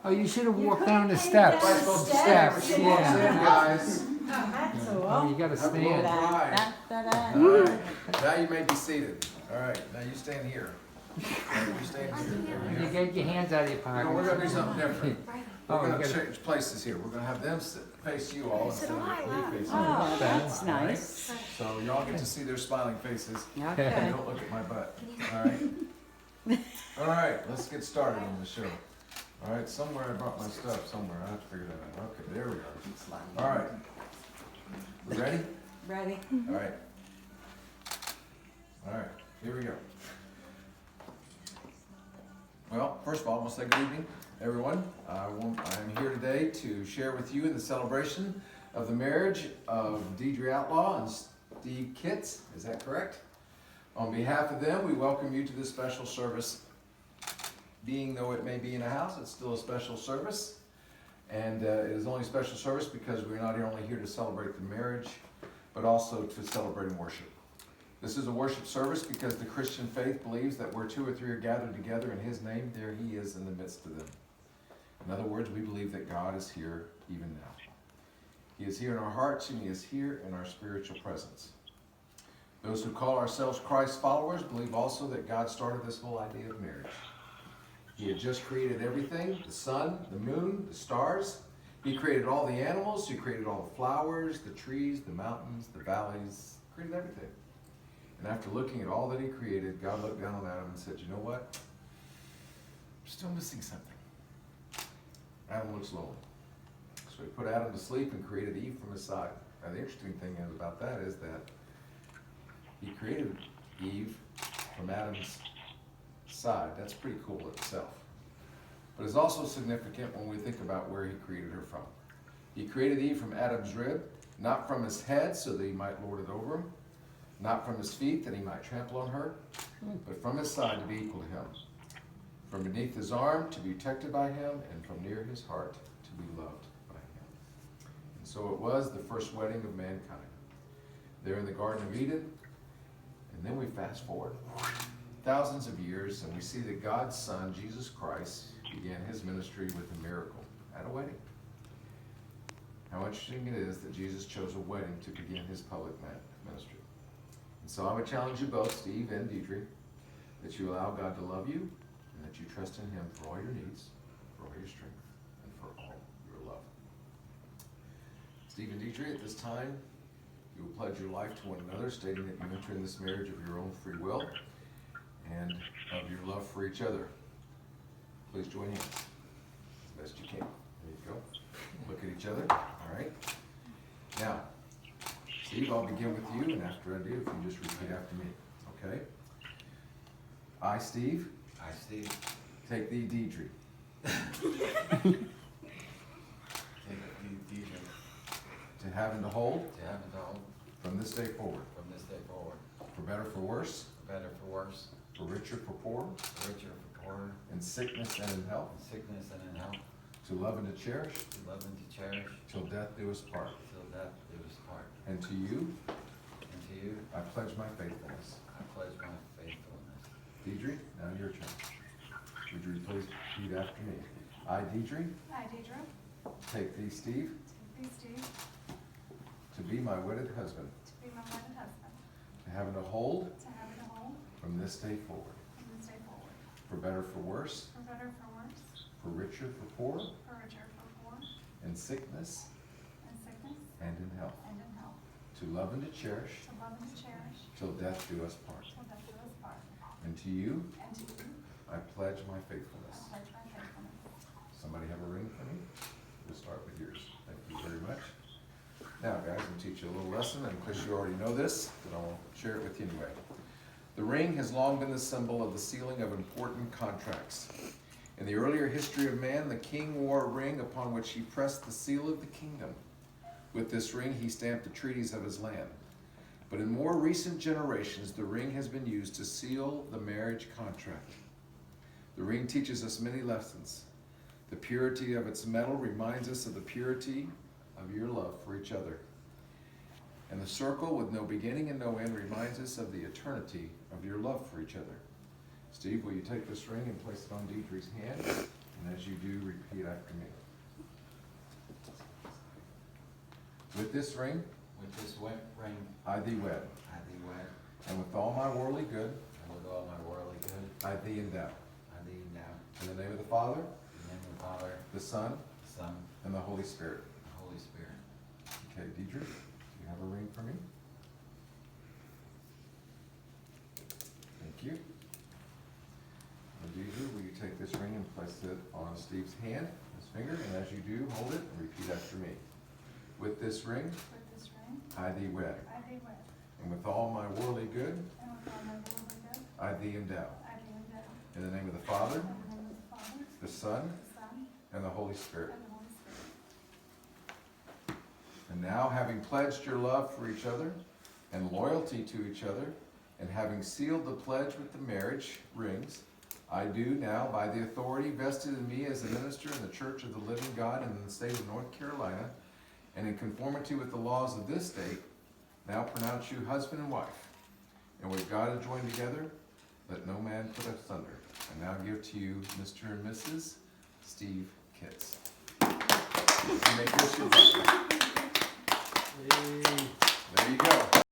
Oh, you should have walked down the steps. Steps, Yeah. guys. Oh, you gotta Have a little stand. pride. All right. Now you may be seated. All right. Now you stand here. You stand here. You get your hands out of your No, we're pockets. gonna do something different. Oh, We're you gonna gotta- change places here. We're gonna have them face you all instead of me facing you. Oh, that's All right? nice. So y'all get to see their smiling faces. And Okay. don't look at my butt. All right. All right. Let's get started on the show. All right. Somewhere I brought my stuff. Somewhere I have to figure that out. Okay. There we are. All right. We ready? Ready? All right. All right. Here we go. Well, first of all, I want to say good evening, everyone. I'm here today to share with you the celebration of the marriage of Deidre Outlaw and Steve Kitz. Is that correct? On behalf of them, we welcome you to this special service. Being though it may be in a house, it's still a special service. And it is only a special service because we're not only here to celebrate the marriage, but also to celebrate and worship. This is a worship service because the Christian faith believes that where two or three are gathered together in His name, there He is in the midst of them. In other words, we believe that God is here even now. He is here in our hearts and He is here in our spiritual presence. Those who call ourselves Christ followers believe also that God started this whole idea of marriage. He had just created everything, the sun, the moon, the stars. He created all the animals. He created all the flowers, the trees, the mountains, the valleys, created everything. And after looking at all that He created, God looked down on Adam and said, you know what? I'm still missing something. Adam looks lonely. So He put Adam to sleep and created Eve from his side. Now the interesting thing about that is that He created Eve from Adam's side. That's pretty cool itself. But it's also significant when we think about where He created her from. He created Eve from Adam's rib, not from his head so that He might lord it over him, not from his feet that He might trample on her, but from his side to be equal to him, from beneath his arm to be protected by him, and from near his heart to be loved by him. And so it was the first wedding of mankind, there in the Garden of Eden. And then we fast forward thousands of years, and we see that God's Son, Jesus Christ, began His ministry with a miracle at a wedding. How interesting it is that Jesus chose a wedding to begin His public ministry. And so I would challenge you both, Steve and Deidre, that you allow God to love you, and that you trust in Him for all your needs, for all your strength, and for all your love. Steve and Deidre, at this time, you will pledge your life to one another, stating that you enter in this marriage of your own free will and of your love for each other. Please join hands as best you can. There you go. Look at each other. All right. Now, Steve, I'll begin with you, and after I do, if you just repeat after me. Okay? I, Steve. I, Steve. Take thee, Deidre. Take thee, Deidre. To have and to hold. To have and to hold. From this day forward. From this day forward. For better, for worse. For better, for worse. For richer, for poor. For richer, for poorer. In sickness and in health. In sickness and in health. To love and to cherish. To love and to cherish. Till death do us part. Till death do us part. And to you, And to you, I pledge my faithfulness. I pledge my faithfulness. Deidre, now your turn. Would you please repeat after me? I, Deidre, I, Deidre, take thee, Steve, take thee, Steve, to be my wedded husband, to be my wedded husband, to have and to hold to have and to hold from this day forward. from this day forward, For better, for worse, for better, for worse, for richer, for poor, for richer, for poor, in sickness in sickness and in health. and in health, To love and to cherish, to love and to cherish, till death do us part. till death do us part. And to you, And to you, I pledge my faithfulness. I pledge my faithfulness. Somebody have a ring for me? We'll start with yours. Thank you very much. Now, guys, I'm going to teach you a little lesson, and in case you already know this, but I'll share it with you anyway. The ring has long been the symbol of the sealing of important contracts. In the earlier history of man, the king wore a ring upon which he pressed the seal of the kingdom. With this ring, he stamped the treaties of his land. But in more recent generations, the ring has been used to seal the marriage contract. The ring teaches us many lessons. The purity of its metal reminds us of the purity of your love for each other. And the circle with no beginning and no end reminds us of the eternity of your love for each other. Steve, will you take this ring and place it on Deidre's hand? And as you do, repeat after me. With this ring, With this ring, I thee wed, I thee wed, and with all my worldly good, and with all my worldly good, I thee endow. I thee endow. In the name of the Father, In the name of the Father, the Son, the Son, and the Holy Spirit. and the Holy Spirit. Okay, Deidre, do you have a ring for me? Thank you. And Deidre, will you take this ring and place it on Steve's hand, his finger, and as you do, hold it and repeat after me. With this ring, With this ring, I thee wed, I thee wed, and with all my worldly good, and with all my worldly good, I thee endow. I thee endow. In the name of the Father, In the name of the Father, the Son, the Son, and the Holy Spirit. and the Holy Spirit. And now, having pledged your love for each other and loyalty to each other, and having sealed the pledge with the marriage rings, I do now, by the authority vested in me as a minister in the Church of the Living God in the state of North Carolina, and in conformity with the laws of this state, now pronounce you husband and wife. And what God has joined together, let no man put asunder. I now give to you Mr. and Mrs. Steve Kitz. You may kiss your brother. There you go.